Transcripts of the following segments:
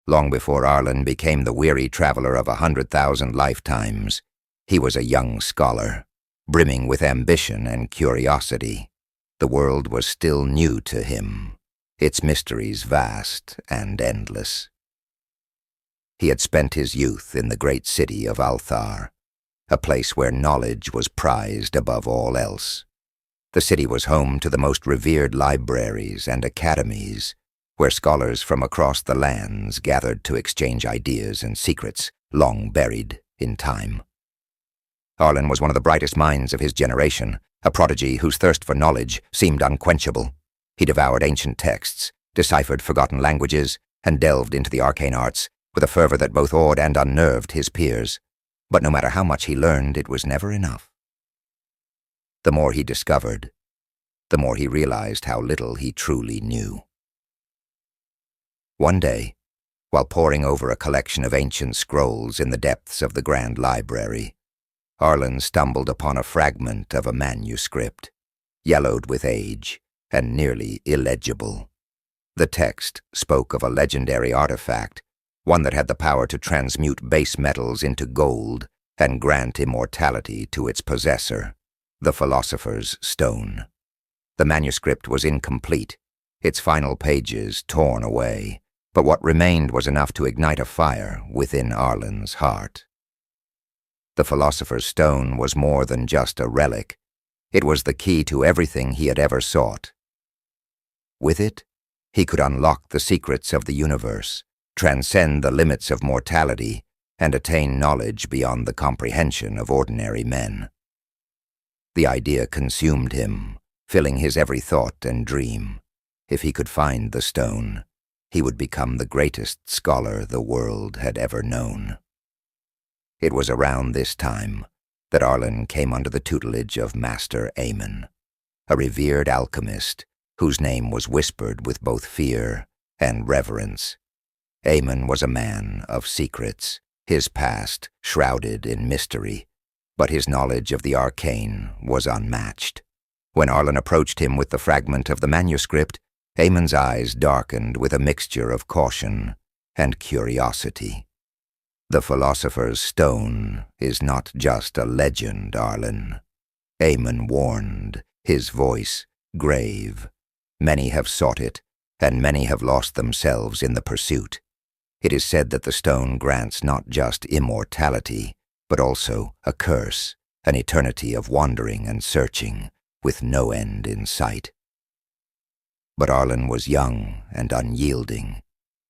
Long before Arlen became the weary traveler of 100,000 lifetimes, he was a young scholar, brimming with ambition and curiosity. The world was still new to him, its mysteries vast and endless. He had spent his youth in the great city of Althar, a place where knowledge was prized above all else. The city was home to the most revered libraries and academies, where scholars from across the lands gathered to exchange ideas and secrets long buried in time. Arlen was one of the brightest minds of his generation, a prodigy whose thirst for knowledge seemed unquenchable. He devoured ancient texts, deciphered forgotten languages, and delved into the arcane arts with a fervor that both awed and unnerved his peers. But no matter how much he learned, it was never enough. The more he discovered, the more he realized how little he truly knew. One day, while poring over a collection of ancient scrolls in the depths of the Grand Library, Arlen stumbled upon a fragment of a manuscript, yellowed with age and nearly illegible. The text spoke of a legendary artifact, one that had the power to transmute base metals into gold and grant immortality to its possessor, the Philosopher's Stone. The manuscript was incomplete, its final pages torn away, but what remained was enough to ignite a fire within Arlen's heart. The Philosopher's Stone was more than just a relic. It was the key to everything he had ever sought. With it, he could unlock the secrets of the universe, transcend the limits of mortality, and attain knowledge beyond the comprehension of ordinary men. The idea consumed him, filling his every thought and dream. If he could find the stone, he would become the greatest scholar the world had ever known. It was around this time that Arlen came under the tutelage of Master Aemon, a revered alchemist whose name was whispered with both fear and reverence. Aemon was a man of secrets, his past shrouded in mystery, but his knowledge of the arcane was unmatched. When Arlen approached him with the fragment of the manuscript, Aemon's eyes darkened with a mixture of caution and curiosity. The Philosopher's Stone is not just a legend, Arlen. Aemon warned, his voice grave. Many have sought it, and many have lost themselves in the pursuit. It is said that the stone grants not just immortality, but also a curse, an eternity of wandering and searching, with no end in sight. But Arlen was young and unyielding.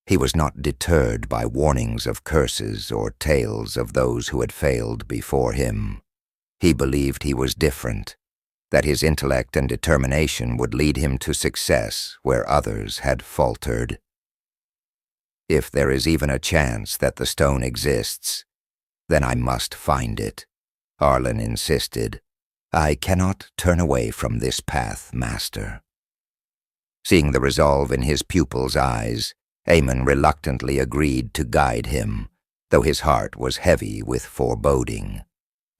He was not deterred by warnings of curses or tales of those who had failed before him. He believed he was different, that his intellect and determination would lead him to success where others had faltered. If there is even a chance that the stone exists, then I must find it, Arlen insisted. I cannot turn away from this path, Master. Seeing the resolve in his pupil's eyes, Aemon reluctantly agreed to guide him, though his heart was heavy with foreboding.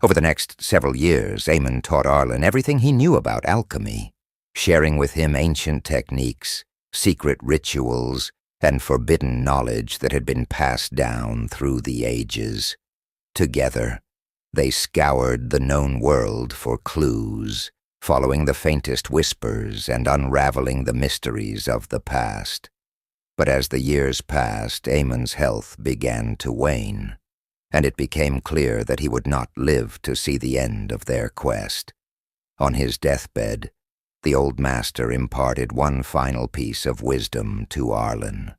Over the next several years, Aemon taught Arlen everything he knew about alchemy, sharing with him ancient techniques, secret rituals, and forbidden knowledge that had been passed down through the ages. Together, they scoured the known world for clues, following the faintest whispers and unraveling the mysteries of the past. But as the years passed, Aemon's health began to wane, and it became clear that he would not live to see the end of their quest. On his deathbed, the old master imparted one final piece of wisdom to Arlen.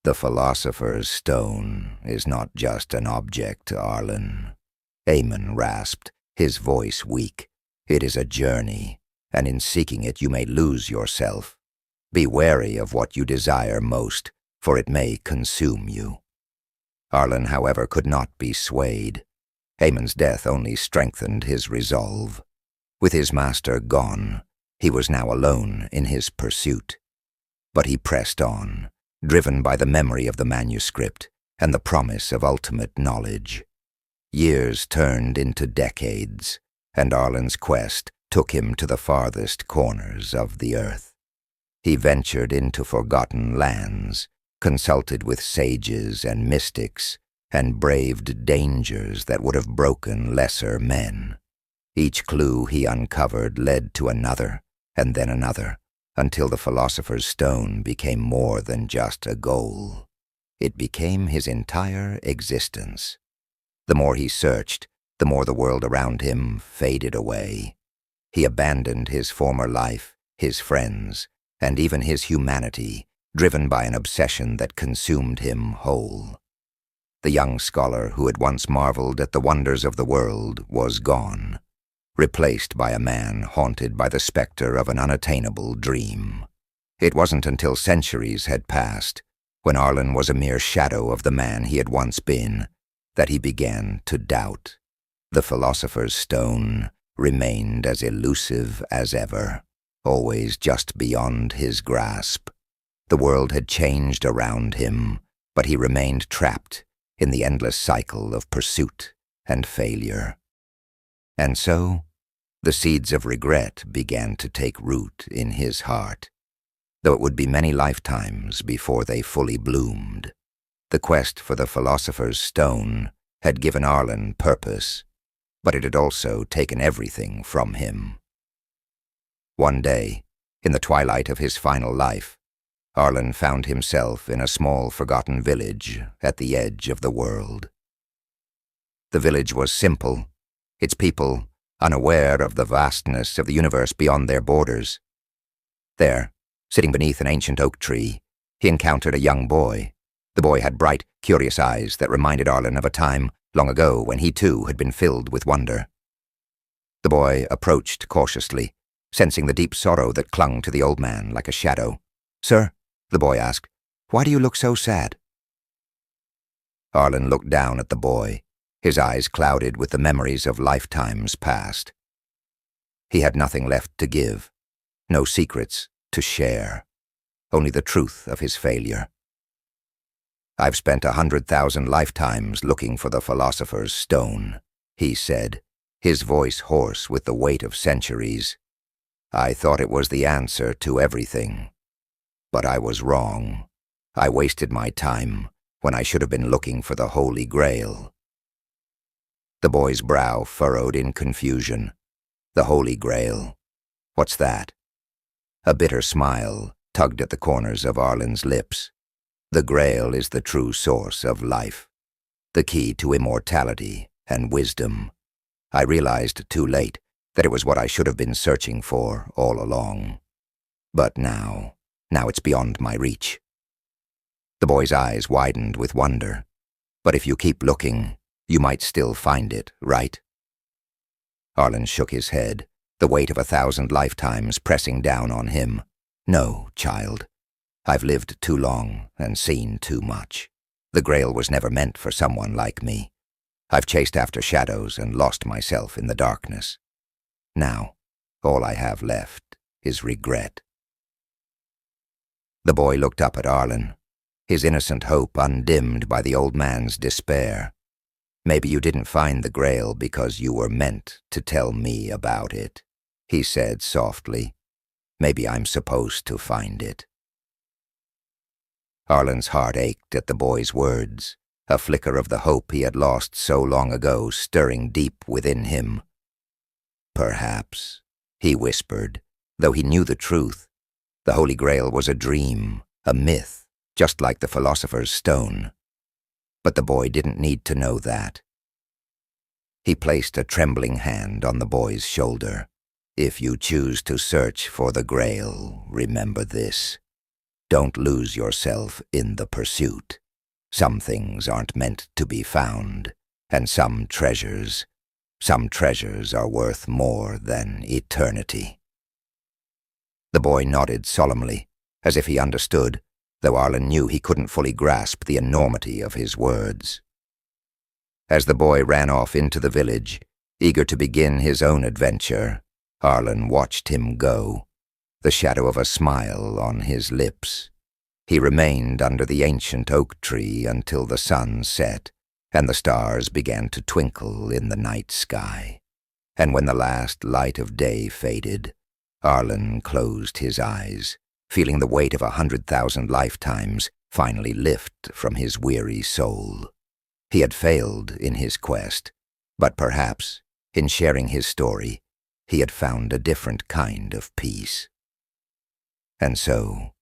The Philosopher's Stone is not just an object, Arlen. Aemon rasped, his voice weak. It is a journey, and in seeking it you may lose yourself. Be wary of what you desire most, for it may consume you. Arlen, however, could not be swayed. Aemon's death only strengthened his resolve. With his master gone, he was now alone in his pursuit. But he pressed on, driven by the memory of the manuscript and the promise of ultimate knowledge. Years turned into decades, and Arlen's quest took him to the farthest corners of the earth. He ventured into forgotten lands, consulted with sages and mystics, and braved dangers that would have broken lesser men. Each clue he uncovered led to another, and then another, until the Philosopher's Stone became more than just a goal. It became his entire existence. The more he searched, the more the world around him faded away. He abandoned his former life, his friends, and even his humanity, driven by an obsession that consumed him whole. The young scholar who had once marveled at the wonders of the world was gone, replaced by a man haunted by the specter of an unattainable dream. It wasn't until centuries had passed, when Arlen was a mere shadow of the man he had once been, that he began to doubt. The Philosopher's Stone remained as elusive as ever, always just beyond his grasp. The world had changed around him, but he remained trapped in the endless cycle of pursuit and failure. And so, the seeds of regret began to take root in his heart, though it would be many lifetimes before they fully bloomed. The quest for the Philosopher's Stone had given Arlen purpose, but it had also taken everything from him. One day, in the twilight of his final life, Arlen found himself in a small forgotten village at the edge of the world. The village was simple, its people unaware of the vastness of the universe beyond their borders. There, sitting beneath an ancient oak tree, he encountered a young boy. The boy had bright, curious eyes that reminded Arlen of a time long ago when he too had been filled with wonder. The boy approached cautiously, sensing the deep sorrow that clung to the old man like a shadow. "Sir," the boy asked, "why do you look so sad?" Arlen looked down at the boy, his eyes clouded with the memories of lifetimes past. He had nothing left to give, no secrets to share, only the truth of his failure. "I've spent 100,000 lifetimes looking for the Philosopher's Stone," he said, his voice hoarse with the weight of centuries. "I thought it was the answer to everything. But I was wrong. I wasted my time when I should have been looking for the Holy Grail." The boy's brow furrowed in confusion. The Holy Grail? What's that? A bitter smile tugged at the corners of Arlen's lips. The Grail is the true source of life, the key to immortality and wisdom. I realized too late that it was what I should have been searching for all along. But now it's beyond my reach. The boy's eyes widened with wonder. "But if you keep looking, you might still find it, right?" Arlen shook his head, the weight of 1,000 lifetimes pressing down on him. "No, child. I've lived too long and seen too much. The Grail was never meant for someone like me. I've chased after shadows and lost myself in the darkness. Now, all I have left is regret." The boy looked up at Arlen, his innocent hope undimmed by the old man's despair. "Maybe you didn't find the Grail because you were meant to tell me about it," he said softly. "Maybe I'm supposed to find it." Arlen's heart ached at the boy's words, a flicker of the hope he had lost so long ago stirring deep within him. "Perhaps," he whispered, though he knew the truth. The Holy Grail was a dream, a myth, just like the Philosopher's Stone. But the boy didn't need to know that. He placed a trembling hand on the boy's shoulder. "If you choose to search for the Grail, remember this. Don't lose yourself in the pursuit. Some things aren't meant to be found, and some treasures are worth more than eternity." The boy nodded solemnly, as if he understood, though Arlen knew he couldn't fully grasp the enormity of his words. As the boy ran off into the village, eager to begin his own adventure, Arlen watched him go, the shadow of a smile on his lips. He remained under the ancient oak tree until the sun set, and the stars began to twinkle in the night sky. And when the last light of day faded, Arlen closed his eyes, feeling the weight of 100,000 lifetimes finally lift from his weary soul. He had failed in his quest, but perhaps, in sharing his story, he had found a different kind of peace. And so,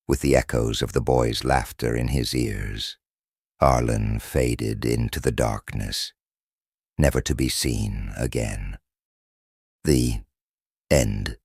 with the echoes of the boy's laughter in his ears, Arlen faded into the darkness, never to be seen again. The end.